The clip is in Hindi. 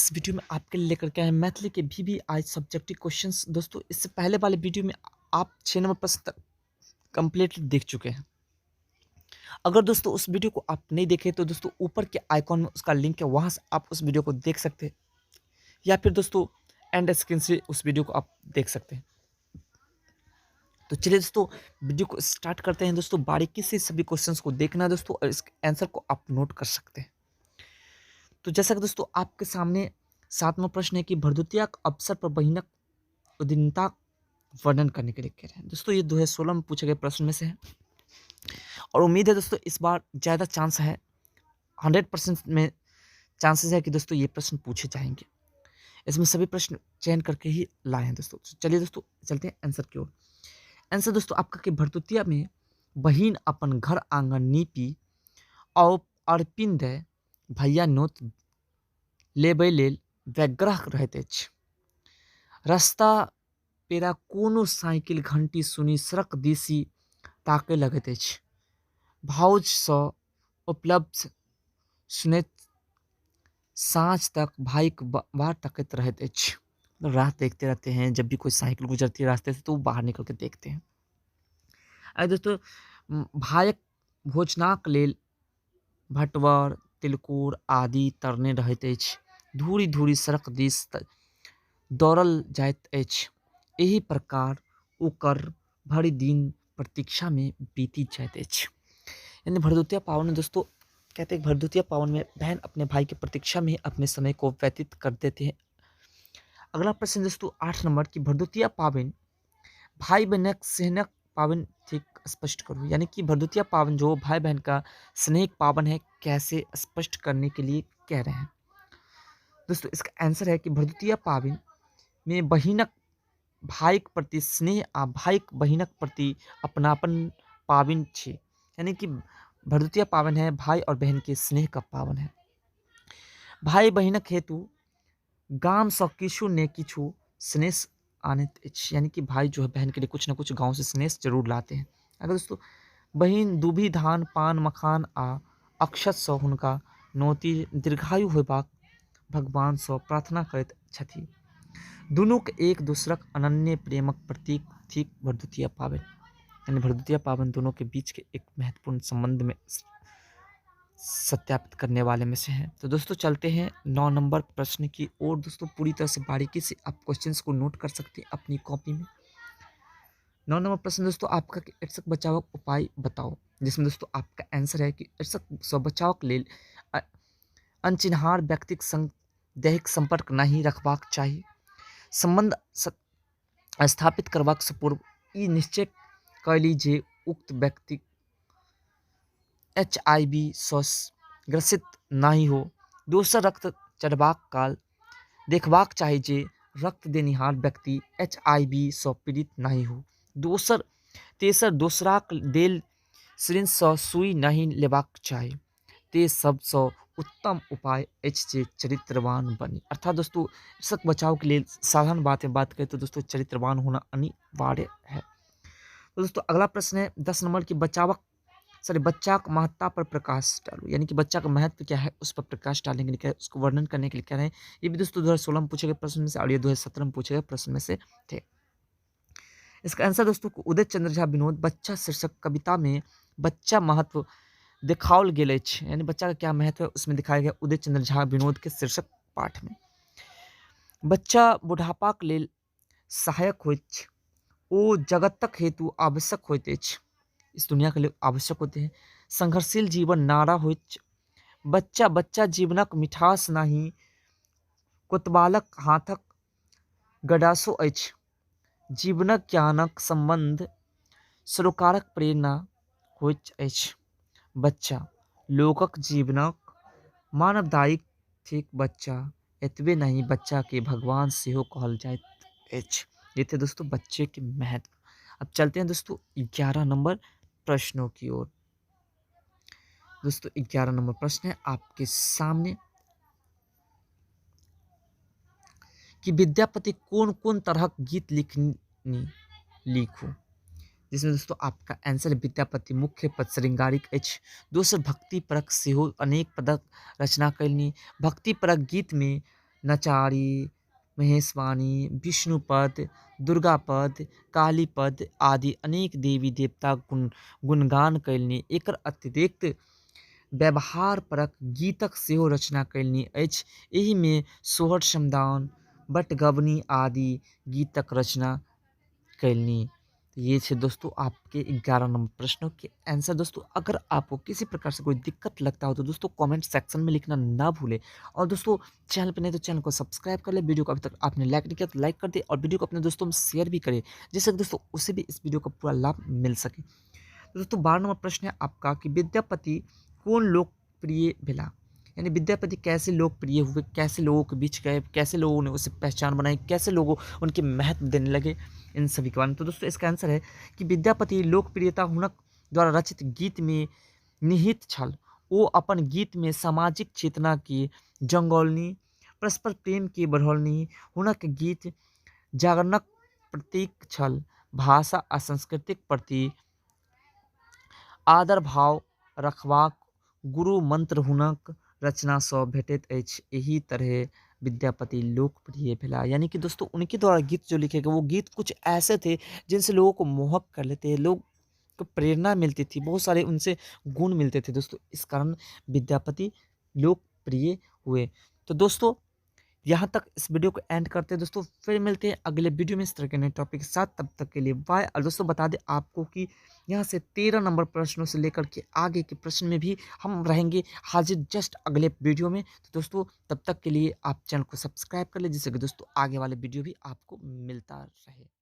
इस वीडियो में आपके लिए लेकर के आए हैं मैथिली के VVI सब्जेक्टिव क्वेश्चंस। दोस्तों इससे पहले वाले वीडियो में आप 6 नंबर प्रश्न तक कंप्लीटली देख चुके हैं। अगर दोस्तों उस वीडियो को आप नहीं देखे तो दोस्तों ऊपर के आइकॉन में उसका लिंक है, वहां से आप उस वीडियो को देख सकते हैं, या फिर दोस्तों एंड स्क्रीन से उस वीडियो को आप देख सकते हैं। तो चलिए दोस्तों वीडियो को स्टार्ट करते हैं। दोस्तों बारीकी से सभी क्वेश्चंस को देखना है दोस्तों, और इसके आंसर को आप नोट कर सकते हैं। तो जैसा कि दोस्तों आपके सामने 7वां प्रश्न है कि भरदुतिया अवसर पर बहिनक उदीनता वर्णन करने के लिए कह रहे हैं। दोस्तों ये 2016 में पूछे गए प्रश्न में से है, और उम्मीद है दोस्तों इस बार ज़्यादा चांस है, 100% में चांसेस है कि दोस्तों ये प्रश्न पूछे जाएंगे। इसमें सभी प्रश्न चयन करके ही लाए हैं दोस्तों। तो चलिए दोस्तों चलते हैं आंसर की ओर। आंसर दोस्तों आपका कि भरदुतिया में बहिन अपन घर आंगन नीपी और अर्पिन दे भैया नोत लेबै लेल व्यग्रह रहैत अछि। रास्ता पेरा कोनो साइकिल घंटी सुनी सड़क दिसी ताकय लगैत अछि। भाउजसँ उपलब्ध सुनैत साँझ तक भाइक बाहर तकैत रहैत अछि। मतलब राह देखते रहते हैं, जब भी कोई साइकिल गुजरती है रास्ते से तो वो बाहर निकल के देखते हैं। अरे दोस्तों भाइक भोजनाक लेल भटवर तिलकुर आदि तरने रहैत अछि। धूरी धूरी सड़क दिस दौड़ल जाइत अछि। एही प्रकार ओकर भरि दिन प्रतीक्षा में बीती जाइत अछि। यानी भरदुतिया पावन में दोस्तों कहते हैं भरदुतिया पावन में बहन अपने भाई की प्रतीक्षा में अपने समय को व्यतीत कर देते हैं। अगला प्रश्न दोस्तों 8 नंबर की भरदुतिया पावन भाई बहनक स्नेहक पावन ठीक स्पष्ट करो। यानी कि भरदुतिया पावन जो भाई बहन का स्नेह पावन है, कैसे स्पष्ट करने के लिए कह रहे हैं। दोस्तों इसका आंसर है कि भरदुतिया पावन में बहिनक भाइक प्रति स्नेह आ भाइक बहिनक प्रति अपनापन पावन छे। यानी कि भरदुतिया पावन है भाई और बहन के स्नेह का पावन है। भाई बहिनक हेतु गाम सँ किछु ने किछु स्नेह आनैत अछि। यानी कि भाई जो है बहन के लिए कुछ न कुछ गांव से स्नेह जरूर लाते हैं। अगर दोस्तों बहिन दूभी धान पान मखान आ अक्षत सँ हुनका नोती दीर्घायु होयबाक भगवान सँ प्रार्थना करैत छथि। दुनूक एक दूसरक अनन्य प्रेमक प्रतीक थिक भरदुतिया पावन। यानी भरदुतिया पावन दोनों के बीच के एक महत्वपूर्ण संबंध में सत्यापित करने वाले में से हैं। तो दोस्तों चलते हैं 9 नंबर प्रश्न की ओर। दोस्तों पूरी तरह से बारीकी से आप क्वेश्चंस को नोट कर सकते हैं अपनी कॉपी में। 9 नंबर प्रश्न दोस्तों आपका कि ईर्षक बचावक उपाय बताओ, जिसमें दोस्तों आपका आंसर है कि ईर्षक सँ बचावक लेल अनचिन्हार व्यक्तिक संग दैहिक संपर्क नहीं रखबाक चाही। संबंध स्थापित करबाक से पूर्व ई निश्चय कयली जे उक्त व्यक्ति HIV सँ ग्रसित नहीं हो। दोसर रक्त चढ़बाक काल देखबाक चाही जे रक्त देनिहार व्यक्ति HIV सँ पीड़ित नहीं हो। तेसर दोसराक देल सिरिंज सँ सुई नहीं लेबाक चाही। ते सबसँ उत्तम उपाय अछि जे चरित्रवान बनी। अर्थात दोस्तों ईर्षक बचाव के लिए साधारण बात करें तो दोस्तों चरित्रवान होना अनिवार्य है। तो दोस्तों अगला प्रश्न है 10 नंबर की बच्चा का महत्ता पर प्रकाश डालो। यानी कि बच्चा का महत्व क्या है उस पर प्रकाश डालने के लिए, उसको वर्णन करने के लिए कह रहे हैं। ये भी दोस्तों 2016 में पूछे गए प्रश्न में से और ये 2017 में पूछे गए प्रश्न में से थे। इसका आंसर दोस्तों उदय चंद्र झा विनोद बच्चा शीर्षक कविता में बच्चा महत्व दिखाओल गेल अछि। यानी बच्चा का क्या महत्व है उसमें दिखाया गया उदय चंद्र झा विनोद के शीर्षक पाठ में। बच्चा बुढ़ापाक लेल सहायक होइत अछि। ओ जगतक हेतु आवश्यक होइत अछि। इस दुनिया के लिए आवश्यक होते हैं। संघर्षशील जीवन नारा होइत अछि। बच्चा जीवनक मिठास नहीं कोतवालक हाथक गडासो अछि। जीवनक ज्ञानक संबंध सरोकारक प्रेरणा होइत अछि। बच्चा लोकक जीवनक मानवदायिक थिक। बच्चा एतबे नहीं बच्चा के भगवान सेहो कहल जाइत अछि। ये थे दोस्तों बच्चे के महत्व। अब चलते हैं दोस्तों 11 नंबर प्रश्नों की ओर। दोस्तों 11 नंबर प्रश्न है आपके सामने कि विद्यापति कौन कौन तरह गीत लिखू। जिसमें दोस्तों आपका आंसर विद्यापति मुख्य पद श्रृंगारिक अछि। दोसर भक्ति परक सेहो अनेक पदक रचना कैलनी। भक्ति परक गीत में नचारी, महेशवाणी, विष्णुपद, दुर्गापद, कालीपद आदि अनेक देवी देवता गुणगान कयलनि। एकर अतिरिक्त व्यवहारपरक गीतक सेहो रचना कयलनि अछि। एहिमे सोहर समदाउन, बटगबनी आदि गीतक रचना कयलनि। ये थे दोस्तों आपके 11 नंबर प्रश्नों के आंसर। दोस्तों अगर आपको किसी प्रकार से कोई दिक्कत लगता हो तो दोस्तों कमेंट सेक्शन में लिखना ना भूलें। और दोस्तों चैनल पर नहीं तो चैनल को सब्सक्राइब कर ले। वीडियो को अभी तक आपने लाइक नहीं किया तो लाइक कर दे और वीडियो को अपने दोस्तों में शेयर भी करें, जिससे कि दोस्तों उसे भी इस वीडियो का पूरा लाभ मिल सके। तो दोस्तों 12 नंबर प्रश्न है आपका कि विद्यापति कौन लोकप्रिय भेला, यानी विद्यापति कैसे लोकप्रिय हुए, कैसे लोगों के बीच गए, कैसे लोगों ने उसे पहचान बनाई, कैसे लोगों उनके महत्व देने लगे, इन सभी के बारे में। तो दोस्तों इसका आंसर है कि विद्यापति लोकप्रियता हुनक द्वारा रचित गीत में निहित छल। ओ अपन गीत में सामाजिक चेतना की जंगौलनी, परस्पर प्रेम के बढ़ौलनी। हुनक गीत जागरणक प्रतीक छल। भाषा आ संस्कृतिक प्रति आदर भाव रखबाक गुरु मंत्र हुनक रचना सँ भेटैत अछि। एही तरह विद्यापति लोकप्रिय भेला, यानी कि दोस्तों उनके द्वारा गीत जो लिखे गए वो गीत कुछ ऐसे थे जिनसे लोगों को मोहक कर लेते, लोग को प्रेरणा मिलती थी, बहुत सारे उनसे गुण मिलते थे दोस्तों। इस कारण विद्यापति लोकप्रिय हुए। तो दोस्तों यहाँ तक इस वीडियो को एंड करते हैं दोस्तों, फिर मिलते हैं अगले वीडियो में इस तरह के नए टॉपिक के साथ। तब तक के लिए बाय। और दोस्तों बता दें आपको कि यहाँ से 13 नंबर प्रश्नों से लेकर के आगे के प्रश्न में भी हम रहेंगे हाजिर जस्ट अगले वीडियो में। तो दोस्तों तब तक के लिए आप चैनल को सब्सक्राइब कर ले, जिससे कि दोस्तों आगे वाले वीडियो भी आपको मिलता रहे।